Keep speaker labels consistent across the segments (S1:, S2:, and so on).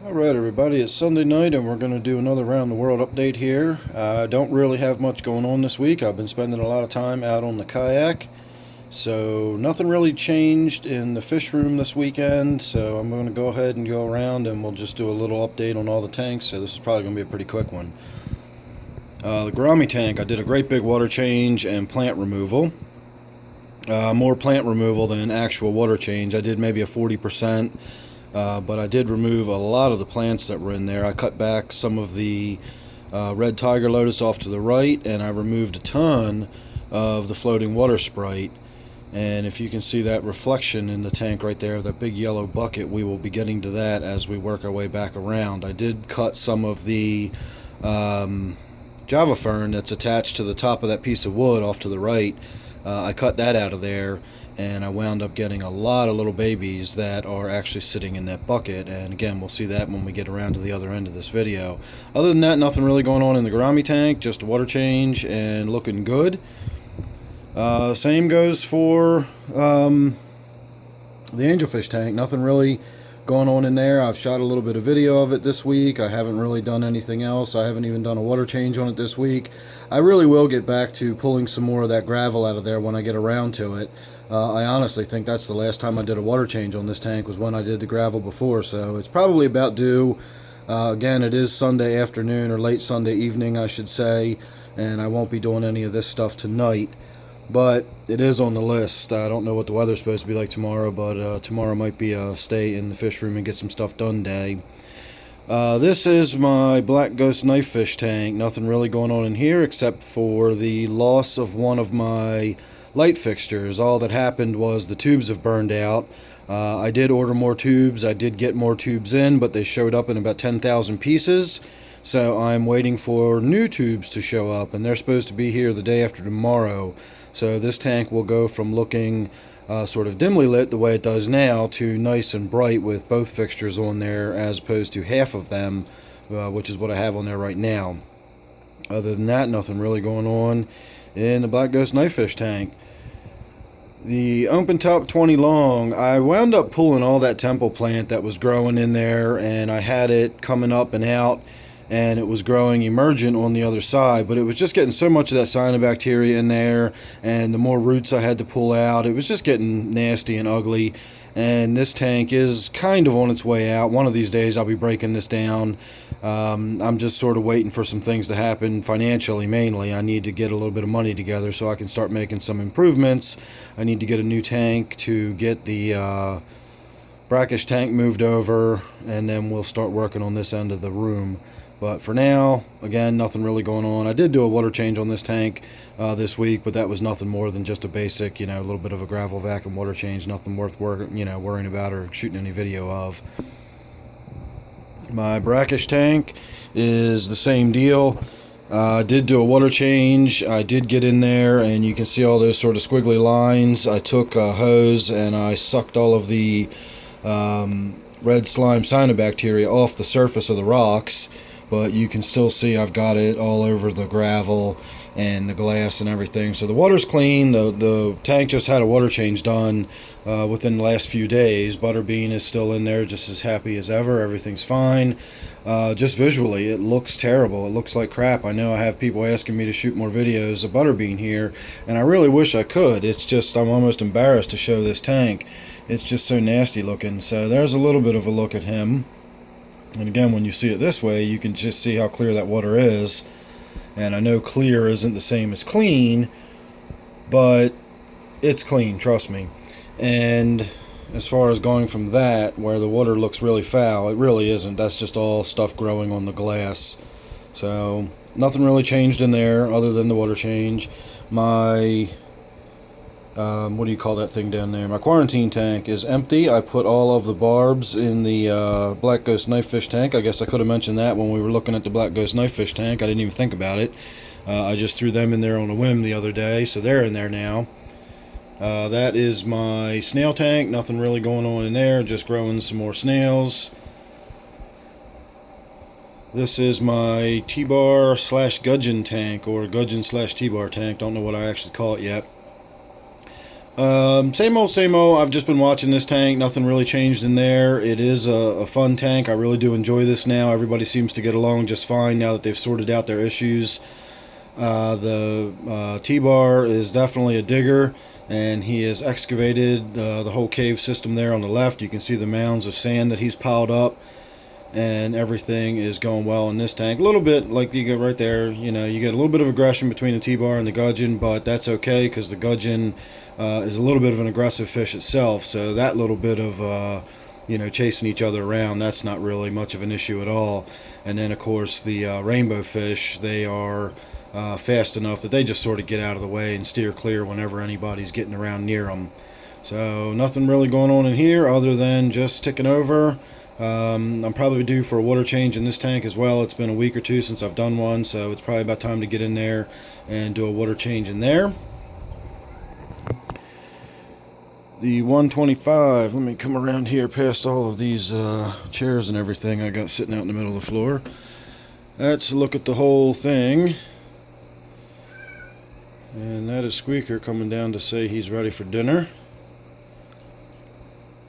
S1: Alright everybody, it's Sunday night and we're going to do another round the world update here. I don't really have much going on this week. I've been spending a lot of time out on the kayak. So nothing really changed in the fish room this weekend. So I'm going to go ahead and go around and we'll just do a little update on all the tanks. So this is probably going to be a pretty quick one. The Gourami tank, I did a great big water change and plant removal. More plant removal than actual water change. I did maybe a 40%. But I did remove a lot of the plants that were in there. I cut back some of the red tiger lotus off to the right, and I removed a ton of the floating water sprite. And if you can see that reflection in the tank right there, that big yellow bucket, we will be getting to that as we work our way back around. I did cut some of the Java fern that's attached to the top of that piece of wood off to the right. I cut that out of there, and I wound up getting a lot of little babies that are actually sitting in that bucket. And again, we'll see that when we get around to the other end of this video. Other than that, nothing really going on in the Gourami tank, just a water change and looking good. Same goes for the Angelfish tank. Nothing really going on in there. I've shot a little bit of video of it this week. I haven't really done anything else. I haven't even done a water change on it this week. I really will get back to pulling some more of that gravel out of there when I get around to it. I honestly think that's the last time I did a water change on this tank was when I did the gravel before, so it's probably about due. Again, it is Sunday afternoon or late Sunday evening, I should say, and I won't be doing any of this stuff tonight, but it is on the list. I don't know what the weather's supposed to be like tomorrow, but tomorrow might be a stay in the fish room and get some stuff done day. This is my black ghost knife fish tank. Nothing really going on in here except for the loss of one of my light fixtures. All that happened was the tubes have burned out. I did order more tubes. I did get more tubes in, but they showed up in about 10,000 pieces. So I'm waiting for new tubes to show up, and they're supposed to be here the day after tomorrow. So this tank will go from looking sort of dimly lit the way it does now to nice and bright with both fixtures on there as opposed to half of them, which is what I have on there right now. Other than that, nothing really going on in the black ghost knife fish tank. The open top 20 long, I wound up pulling all that temple plant that was growing in there, and I had it coming up and out, and it was growing emergent on the other side, but it was just getting so much of that cyanobacteria in there, and the more roots I had to pull out, it was just getting nasty and ugly. And this tank is kind of on its way out. One of these days I'll be breaking this down. I'm just sort of waiting for some things to happen financially mainly. I need to get a little bit of money together so I can start making some improvements. I need to get a new tank to get the brackish tank moved over, and then we'll start working on this end of the room. But for now, again, nothing really going on. I did do a water change on this tank this week, but that was nothing more than just a basic, a little bit of a gravel vac and water change. Nothing worth worrying about or shooting any video of. My brackish tank is the same deal. I did do a water change. I did get in there, and you can see all those sort of squiggly lines. I took a hose and I sucked all of the red slime cyanobacteria off the surface of the rocks. But you can still see I've got it all over the gravel and the glass and everything. So the water's clean. The tank just had a water change done within the last few days. Butterbean is still in there, just as happy as ever. Everything's fine. Just visually, it looks terrible. It looks like crap. I know I have people asking me to shoot more videos of Butterbean here, and I really wish I could. It's just I'm almost embarrassed to show this tank. It's just so nasty looking. So there's a little bit of a look at him. And again, when you see it this way, you can just see how clear that water is. And I know clear isn't the same as clean, but it's clean, trust me. And as far as going from that, where the water looks really foul, it really isn't. That's just all stuff growing on the glass. So nothing really changed in there other than the water change. My what do you call that thing down there? My quarantine tank is empty. I put all of the barbs in the black ghost knife fish tank. I guess I could have mentioned that when we were looking at the black ghost knife fish tank. I didn't even think about it. I just threw them in there on a whim the other day, so they're in there now. That is my snail tank. Nothing really going on in there, just growing some more snails. This is my T-bar slash gudgeon tank, or gudgeon slash T-bar tank. Don't know what I actually call it yet. Same old, same old. I've just been watching this tank. Nothing really changed in there. It is a fun tank. I really do enjoy this now. Everybody seems to get along just fine now that they've sorted out their issues. The T-bar is definitely a digger, and he has excavated the whole cave system there on the left. You can see the mounds of sand that he's piled up, and everything is going well in this tank. A little bit, like you get right there, you know, you get a little bit of aggression between the T-bar and the gudgeon, but that's okay because the gudgeon is a little bit of an aggressive fish itself, so that little bit of you know, chasing each other around, that's not really much of an issue at all. And then of course the rainbow fish, they are fast enough that they just sort of get out of the way and steer clear whenever anybody's getting around near them. So nothing really going on in here other than just ticking over. I'm probably due for a water change in this tank as well. It's been a week or two since I've done one, so it's probably about time to get in there and do a water change in there. The 125, let me come around here past all of these chairs and everything I got sitting out in the middle of the floor. Let's look at the whole thing. And that is Squeaker coming down to say he's ready for dinner.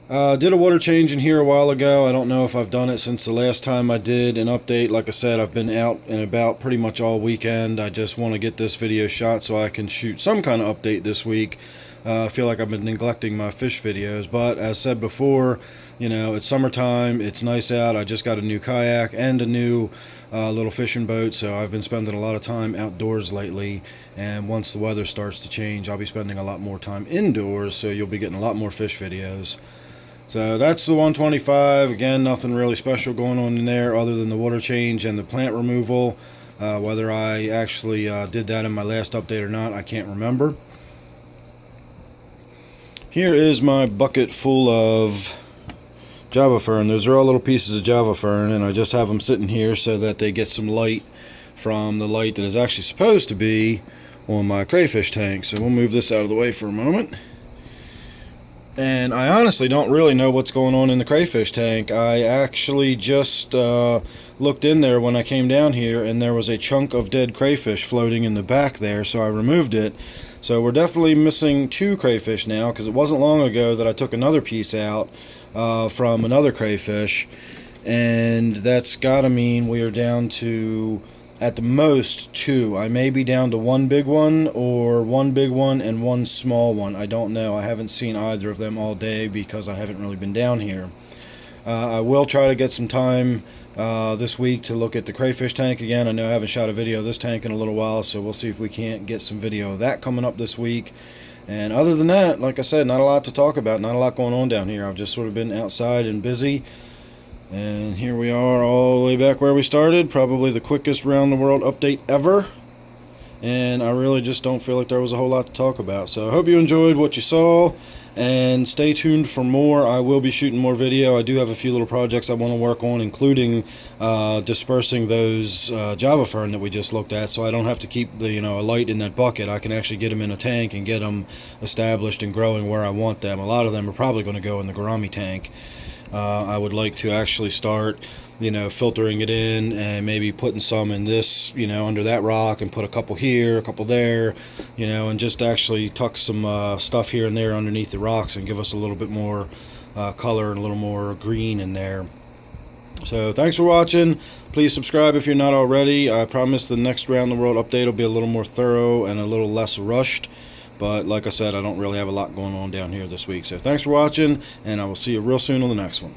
S1: Did a water change in here a while ago. I don't know if I've done it since the last time I did an update. Like I said, I've been out and about pretty much all weekend. I just want to get this video shot so I can shoot some kind of update this week. I feel like I've been neglecting my fish videos, but as said before, you know, it's summertime, it's nice out. I just got a new kayak and a new little fishing boat, so I've been spending a lot of time outdoors lately, and once the weather starts to change, I'll be spending a lot more time indoors, so you'll be getting a lot more fish videos. So that's the 125. Again, nothing really special going on in there other than the water change and the plant removal. Whether I actually did that in my last update or not, I can't remember. Here is my bucket full of Java fern. Those are all little pieces of Java fern, and I just have them sitting here so that they get some light from the light that is actually supposed to be on my crayfish tank. So we'll move this out of the way for a moment. And I honestly don't really know what's going on in the crayfish tank. I actually just looked in there when I came down here, and there was a chunk of dead crayfish floating in the back there, so I removed it. So we're definitely missing 2 crayfish now, because it wasn't long ago that I took another piece out from another crayfish, and that's got to mean we are down to, at the most, 2. I may be down to 1 big one, or 1 big one and 1 small one. I don't know. I haven't seen either of them all day because I haven't really been down here. I will try to get some time this week to look at the crayfish tank again. I know I haven't shot a video of this tank in a little while, so we'll see if we can't get some video of that coming up this week. And other than that, like I said, not a lot to talk about, not a lot going on down here. I've just sort of been outside and busy. And here we are all the way back where we started, probably the quickest round the world update ever. And I really just don't feel like there was a whole lot to talk about. So I hope you enjoyed what you saw, and stay tuned for more. I will be shooting more video. I do have a few little projects I want to work on, including dispersing those Java fern that we just looked at, so I don't have to keep the, a light in that bucket. I can actually get them in a tank and get them established and growing where I want them. A lot of them are probably going to go in the Gourami tank. I would like to actually start filtering it in and maybe putting some in this, under that rock, and put a couple here, a couple there, and just actually tuck some stuff here and there underneath the rocks and give us a little bit more color and a little more green in there. So thanks for watching. Please subscribe if you're not already. I promise the next Round the World update will be a little more thorough and a little less rushed. But like I said, I don't really have a lot going on down here this week. So thanks for watching, and I will see you real soon on the next one.